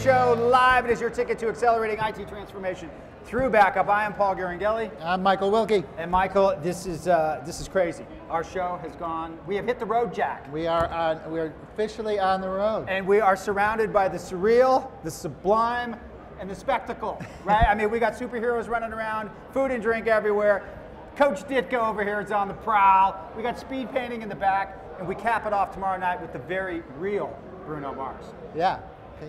show live. It is your ticket to accelerating IT transformation through backup. I am Paul Garanghelli. I'm Michael Wilke. And Michael, this is crazy. Our show has gone. We have hit the road, Jack. We're officially on the road. And we are surrounded by the surreal, the sublime, and the spectacle. Right? I mean, we got superheroes running around, food and drink everywhere. Coach Ditko over here is on the prowl. We got speed painting in the back, and we cap it off tomorrow night with the very real Bruno Mars. Yeah,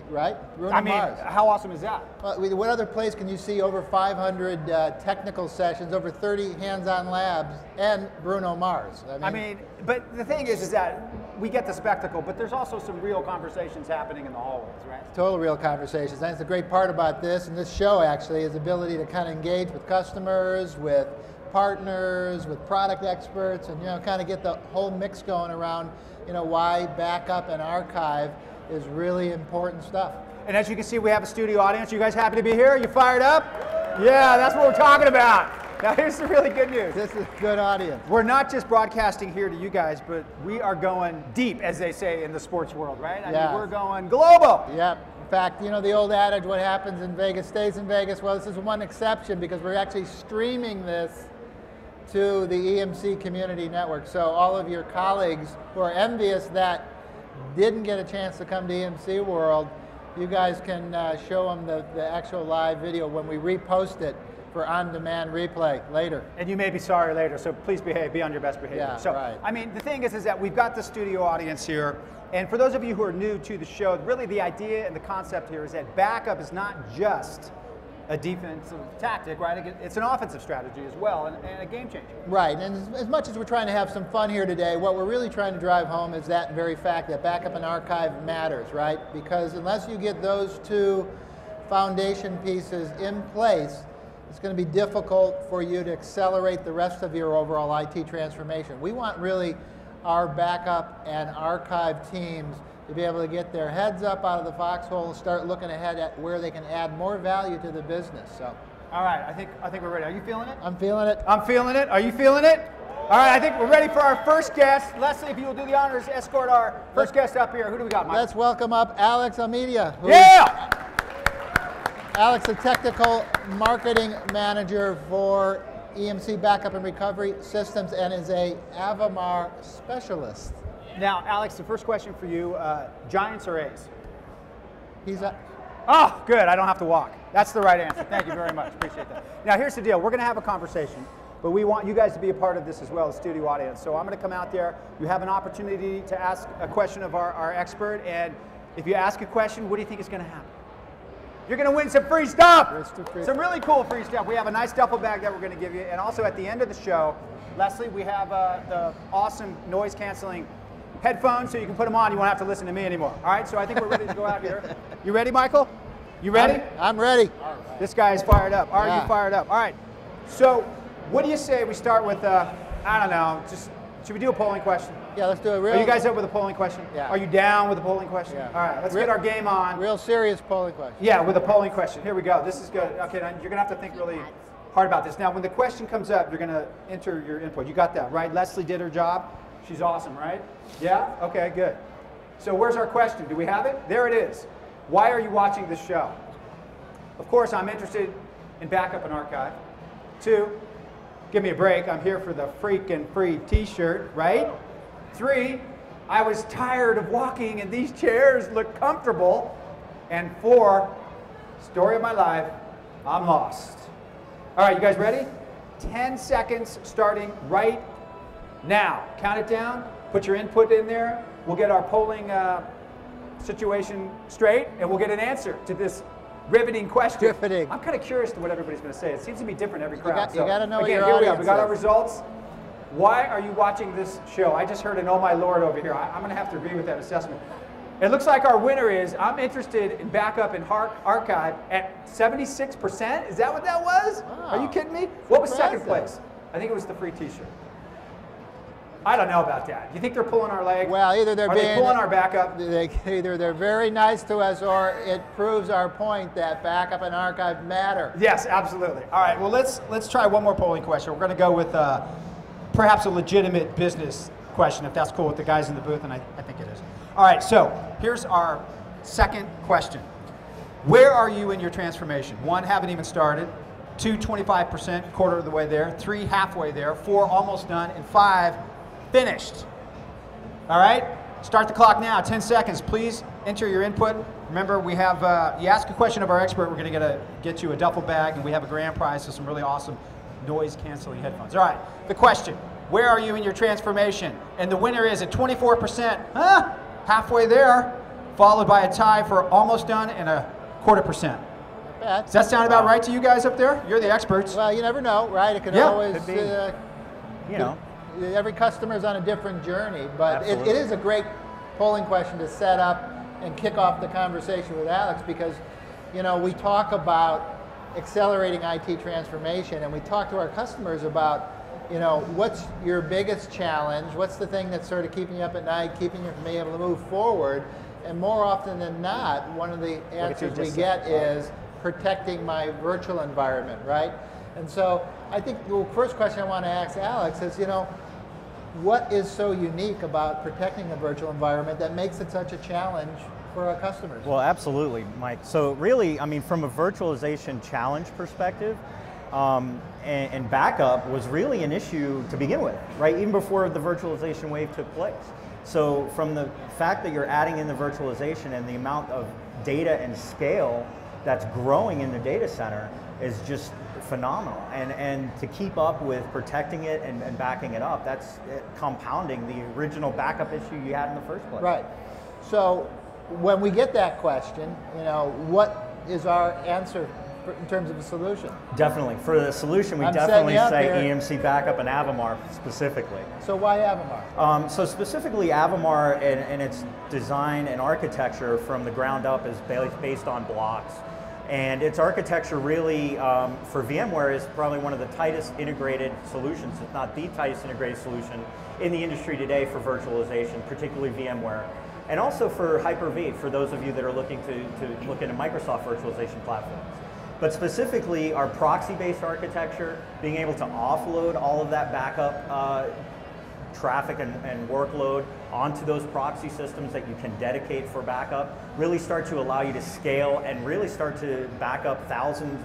right? Bruno Mars. How awesome is that? What other place can you see over 500 technical sessions, over 30 hands-on labs, and Bruno Mars? I mean, but the thing is that we get the spectacle, but there's also some real conversations happening in the hallways, right? Total real conversations. That's the great part about this, and this show actually, is the ability to kind of engage with customers, with partners, with product experts, and kind of get the whole mix going around why backup and archive is really important stuff. And as you can see, we have a studio audience. You guys happy to be here? You fired up? Yeah, that's what we're talking about. Now here's the really good news. This is a good audience. We're not just broadcasting here to you guys, but we are going deep, as they say in the sports world, right? I mean, we're going global. Yep. In fact, the old adage, what happens in Vegas stays in Vegas. Well, this is one exception because we're actually streaming this to the EMC community network. So all of your colleagues who are envious that didn't get a chance to come to EMC World, you guys can show them the actual live video when we repost it for on-demand replay later. And you may be sorry later, so please behave, be on your best behavior. Yeah, so, right. I mean, the thing is that we've got the studio audience here, and for those of you who are new to the show, really the idea and the concept here is that backup is not just a defensive tactic, right? It's an offensive strategy as well, and a game changer. Right, and as much as we're trying to have some fun here today, what we're really trying to drive home is that very fact that backup and archive matters, right? Because unless you get those two foundation pieces in place, it's going to be difficult for you to accelerate the rest of your overall IT transformation. We want really our backup and archive teams to be able to get their heads up out of the foxhole and start looking ahead at where they can add more value to the business. So, all right, I think we're ready. Are you feeling it? I'm feeling it. I'm feeling it. Are you feeling it? All right, I think we're ready for our first guest. Leslie, if you will do the honors, escort our first guest up here. Who do we got, Mike? Let's welcome up Alex Almeida. Yeah! Alex, a technical marketing manager for EMC Backup and Recovery Systems and is a Avamar specialist. Now, Alex, the first question for you, Giants or A's? Oh, good, I don't have to walk. That's the right answer. Thank you very much, appreciate that. Now, here's the deal. We're gonna have a conversation, but we want you guys to be a part of this as well, the studio audience. So I'm gonna come out there. You have an opportunity to ask a question of our expert, and if you ask a question, what do you think is gonna happen? You're gonna win some free stuff. Some really cool free stuff. We have a nice duffel bag that we're gonna give you, and also at the end of the show, Leslie, we have the awesome noise canceling headphones, so you can put them on. You won't have to listen to me anymore. All right, so I think we're ready to go out here. You ready, Michael? You ready? I'm ready. Right. This guy is fired up. Are you fired up? All right. So, what do you say we start with, I don't know, should we do a polling question? Yeah, let's do a real... Are you guys up with a polling question? Yeah. Are you down with a polling question? Yeah. All right, let's get our game on. Real serious polling question. Yeah, with a polling question. Here we go. This is good. Okay, now you're going to have to think really hard about this. Now, when the question comes up, you're going to enter your input. You got that, right? Leslie did her job. She's awesome, right? Yeah? Okay, good. So where's our question? Do we have it? There it is. Why are you watching this show? Of course, I'm interested in backup and archive. 2, give me a break. I'm here for the freaking free t-shirt, right? 3, I was tired of walking and these chairs look comfortable. And 4, story of my life, I'm lost. All right, you guys ready? 10 seconds starting right now. Count it down, put your input in there. We'll get our polling situation straight, and we'll get an answer to this riveting question. Riveting. I'm kind of curious to what everybody's going to say. It seems to be different every crowd. You got to know again, your here audience we are. We got our results. Why are you watching this show? I just heard an oh my lord over here. I'm going to have to agree with that assessment. It looks like our winner is, I'm interested in backup and archive at 76%. Is that what that was? Wow. Are you kidding me? What was second place? I think it was the free t-shirt. I don't know about that. You think they're pulling our leg? Well, either they're pulling our backup. Either they're very nice to us, or it proves our point that backup and archive matter. Yes, absolutely. All right. Well, let's try one more polling question. We're going to go with perhaps a legitimate business question, if that's cool with the guys in the booth, and I think it is. All right. So here's our second question. Where are you in your transformation? 1, haven't even started. 2, 25%, quarter of the way there. 3, halfway there. 4, almost done. And 5, finished. All right? Start the clock now, 10 seconds. Please enter your input. Remember, we have, you ask a question of our expert, we're going to get you a duffel bag, and we have a grand prize, so some really awesome noise-canceling headphones. All right, the question, where are you in your transformation? And the winner is at 24%, halfway there, followed by a tie for almost done and a 0.25%. Does that sound about right to you guys up there? You're the experts. Well, you never know, right? It could always, you know. Every customer is on a different journey, but it is a great polling question to set up and kick off the conversation with Alex, because, you know, we talk about accelerating IT transformation, and we talk to our customers about, you know, what's your biggest challenge, what's the thing that's sort of keeping you up at night, keeping you from being able to move forward, and more often than not, one of the answers we get is protecting my virtual environment, right? And so I think the first question I want to ask Alex is, you know, what is so unique about protecting the virtual environment that makes it such a challenge for our customers? Well, absolutely, Mike. So really, I mean, from a virtualization challenge perspective, and backup was really an issue to begin with, right? Even before the virtualization wave took place. So from the fact that you're adding in the virtualization and the amount of data and scale that's growing in the data center is just phenomenal. And to keep up with protecting it and backing it up, that's compounding the original backup issue you had in the first place. Right. So when we get that question, you know, what is our answer in terms of a solution? Definitely. For the solution, we definitely say EMC Backup and Avamar specifically. So why Avamar? So specifically Avamar and its design and architecture from the ground up is based on blocks. And its architecture really, for VMware, is probably one of the tightest integrated solutions, if not the tightest integrated solution in the industry today for virtualization, particularly VMware. And also for Hyper-V, for those of you that are looking to look into Microsoft virtualization platforms. But specifically, our proxy-based architecture, being able to offload all of that backup traffic and workload onto those proxy systems that you can dedicate for backup, really start to allow you to scale and really start to back up thousands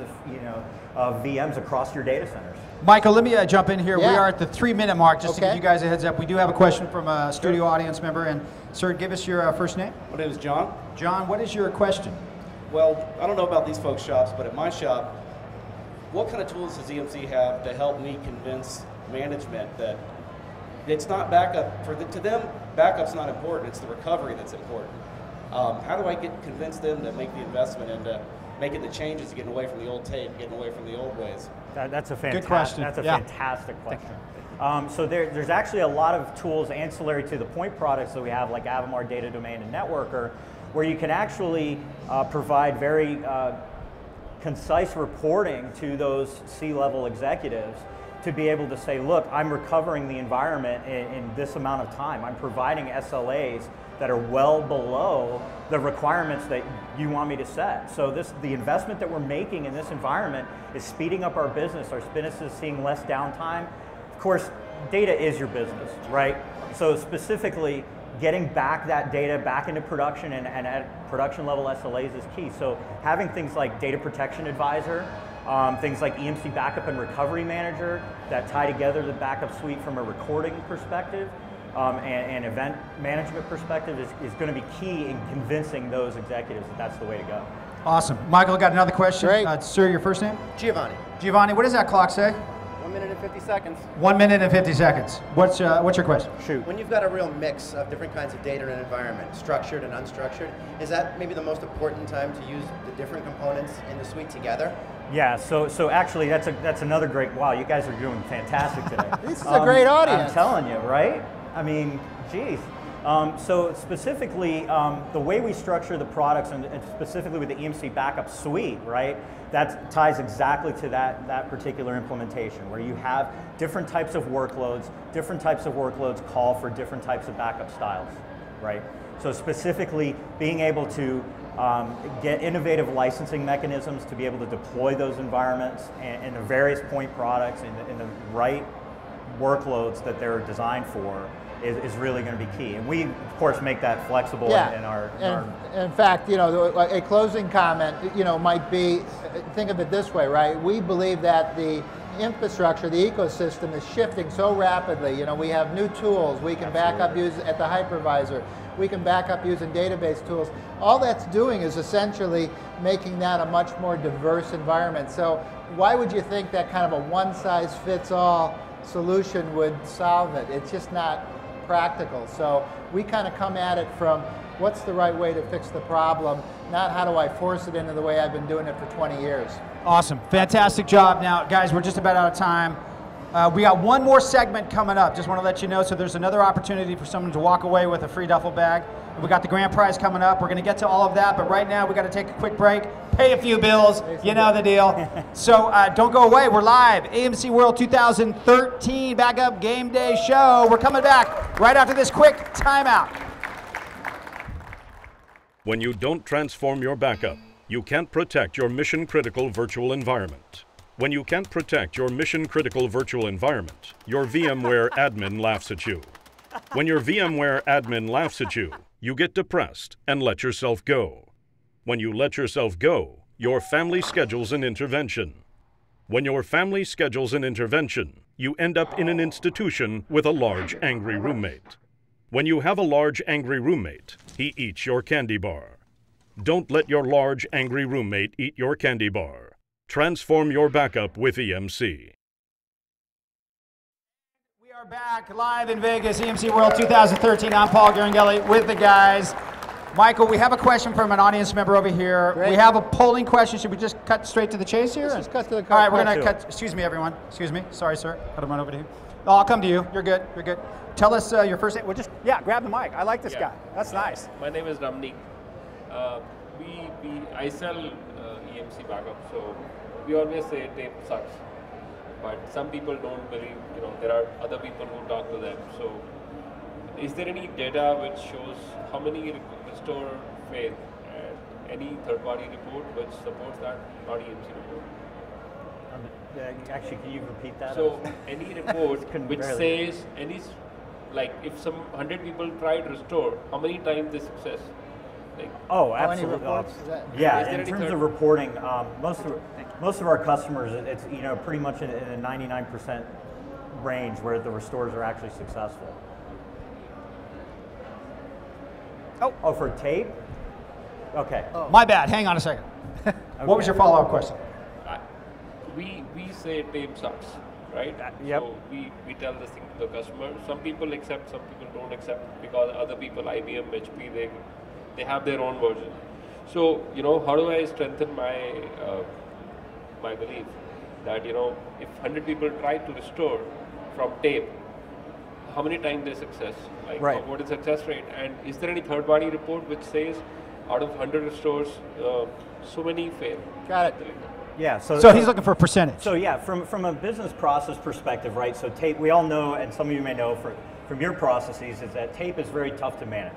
of VMs across your data centers. Michael, let me jump in here. Yeah. We are at the 3-minute mark, just to give you guys a heads up. We do have a question from a studio audience member, and sir, give us your first name. My name is John. John, what is your question? Well, I don't know about these folks' shops, but at my shop, what kind of tools does EMC have to help me convince management that it's not backup? To them, backup's not important, it's the recovery that's important. How do I convince them to make the investment and making the changes, getting away from the old tape, getting away from the old ways? That's a fantastic question. That's a fantastic question. So there's actually a lot of tools ancillary to the point products that we have, like Avamar, Data Domain, and Networker, where you can actually provide very concise reporting to those C-level executives to be able to say, look, I'm recovering the environment in this amount of time. I'm providing SLAs that are well below the requirements that you want me to set. So the investment that we're making in this environment is speeding up our business. Our business is seeing less downtime. Of course, data is your business, right? So specifically, getting back that data back into production and at production level SLAs is key. So having things like Data Protection Advisor, things like EMC Backup and Recovery Manager that tie together the backup suite from a recording perspective and event management perspective is going to be key in convincing those executives that that's the way to go. Awesome. Michael, got another question. Great. Sir, your first name? Giovanni. Giovanni, what does that clock say? 1 minute and 50 seconds. 1 minute and 50 seconds. What's your question? Shoot. When you've got a real mix of different kinds of data in an environment, structured and unstructured, is that maybe the most important time to use the different components in the suite together? Yeah, so actually that's another great, wow, you guys are doing fantastic today. This is a great audience. I'm telling you, right? I mean, geez. So specifically, the way we structure the products, and specifically with the EMC Backup Suite, right, that ties exactly to that particular implementation, where you have different types of workloads. Different types of workloads call for different types of backup styles, right? So specifically, being able to get innovative licensing mechanisms to be able to deploy those environments and the various point products in the right workloads that they're designed for is really going to be key. And we, of course, make that flexible in our... In fact, you know, a closing comment, you know, might be, think of it this way, right? We believe that the infrastructure, the ecosystem is shifting so rapidly. You know, we have new tools. We can back up use at the hypervisor. We can back up using database tools. All that's doing is essentially making that a much more diverse environment. So why would you think that kind of a one-size-fits-all solution would solve it? It's just not practical. So we kind of come at it from what's the right way to fix the problem, not how do I force it into the way I've been doing it for 20 years. Awesome. Fantastic job. Now, guys, we're just about out of time. We got one more segment coming up. Just want to let you know, so there's another opportunity for someone to walk away with a free duffel bag. We got the grand prize coming up. We're going to get to all of that, but right now we got to take a quick break, pay a few bills, you know the deal. So don't go away. We're live. AMC World 2013 Backup Game Day Show. We're coming back right after this quick timeout. When you don't transform your backup, you can't protect your mission-critical virtual environment. When you can't protect your mission-critical virtual environment, your VMware admin laughs at you. When your VMware admin laughs at you, you get depressed and let yourself go. When you let yourself go, your family schedules an intervention. When your family schedules an intervention, you end up in an institution with a large, angry roommate. When you have a large, angry roommate, he eats your candy bar. Don't let your large, angry roommate eat your candy bar. Transform your backup with EMC. We are back live in Vegas, EMC World 2013. I'm Paul Garangelli with the guys. Michael, we have a question from an audience member over here. Great. We have a polling question. Should we just cut straight to the chase here? Let's just cut to the All right, we're cut going to cut. Excuse me, everyone. Excuse me. Sorry, sir. Got to run over to you. Oh, I'll come to you. You're good. You're good. Tell us your first name. We'll just, grab the mic. I like this guy. That's nice. My name is Ramnik. I sell EMC Backup, so we always say tape sucks. But some people don't believe, you know, there are other people who talk to them. So is there any data which shows how many restore fail and any third-party report which supports that, not EMC report? Actually, can you repeat that? So any report which barely. says like if some 100 people try to restore, how many times they success? Like, oh, Any absolutely. reports? Is that- Yeah, Is there in any terms third- of reporting, most of our customers, it's pretty much in a 99% range where the restores are actually successful. Oh, for tape? Okay. Oh. My bad. Hang on a second. What was your follow-up question? we say tape sucks, right? Yep. So we tell this thing to the customer. Some people accept, some people don't accept because other people, IBM, HP, they have their own version. So, you know, how do I strengthen my my belief that, you know, if 100 people try to restore from tape, how many times they success? Like, right. What is success rate? And is there any third-party report which says out of 100 restores, so many fail? Got it. Yeah. So he's looking for a percentage. So yeah, from a business process perspective, right? So tape, we all know, and some of you may know from your processes, is that tape is very tough to manage.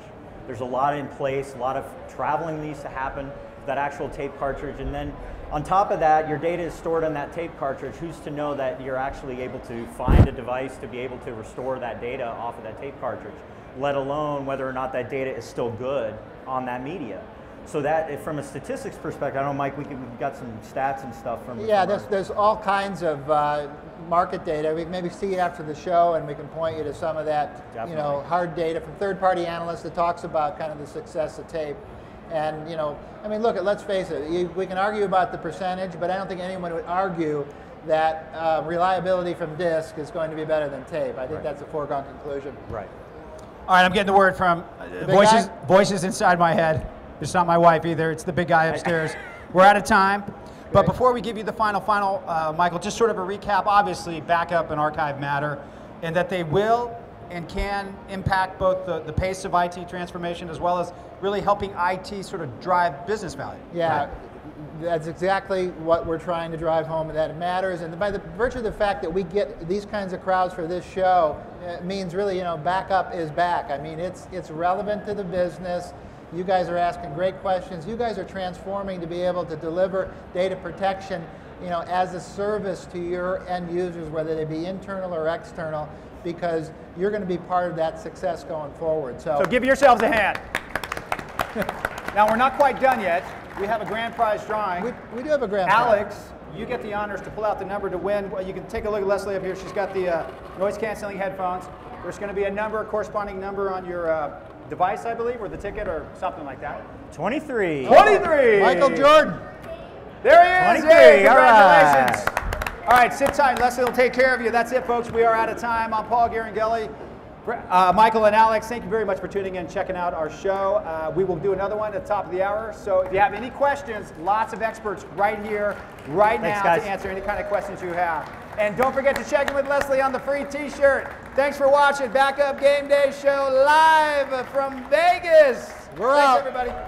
There's a lot in place, a lot of traveling needs to happen for that actual tape cartridge, and then on top of that, your data is stored on that tape cartridge. Who's to know that you're actually able to find a device to be able to restore that data off of that tape cartridge, let alone whether or not that data is still good on that media. So that, from a statistics perspective, I don't know, Mike, we've got some stats and stuff from. Yeah, there's all kinds of market data. We can maybe see it after the show, and we can point you to some of that, Definitely. you know, hard data from third-party analysts that talks about kind of the success of tape. And, you know, I mean, look, let's face it, we can argue about the percentage, but I don't think anyone would argue that reliability from disk is going to be better than tape. I think that's a foregone conclusion. Right. All right, I'm getting the word from voices inside my head. It's not my wife either. It's the big guy upstairs. We're out of time. But before we give you the final, Michael, just sort of a recap. Obviously, backup and archive matter, and that they will and can impact both the pace of IT transformation as well as really helping IT sort of drive business value. Yeah, right? That's exactly what we're trying to drive home, that it matters. And by the virtue of the fact that we get these kinds of crowds for this show, it means really, you know, backup is back. I mean, it's relevant to the business. You guys are asking great questions. You guys are transforming to be able to deliver data protection, you know, as a service to your end users, whether they be internal or external, because you're going to be part of that success going forward. So give yourselves a hand. Now, we're not quite done yet. We have a grand prize drawing. We do have a grand prize. Alex, you get the honors to pull out the number to win. Well, you can take a look at Leslie up here. She's got the noise-canceling headphones. There's going to be a number, a corresponding number on your device, I believe, or the ticket, or something like that. 23. 23! Michael Jordan. There he is! 23, Hey, all congratulations! All right, sit tight. Leslie will take care of you. That's it, folks. We are out of time. I'm Paul Garangelli. Michael and Alex, thank you very much for tuning in and checking out our show. We will do another one at the top of the hour. So if you have any questions, lots of experts right here, right now to answer any kind of questions you have. And don't forget to check in with Leslie on the free t-shirt. Thanks for watching Backup Game Day Show live from Vegas. We're out. Thanks, everybody.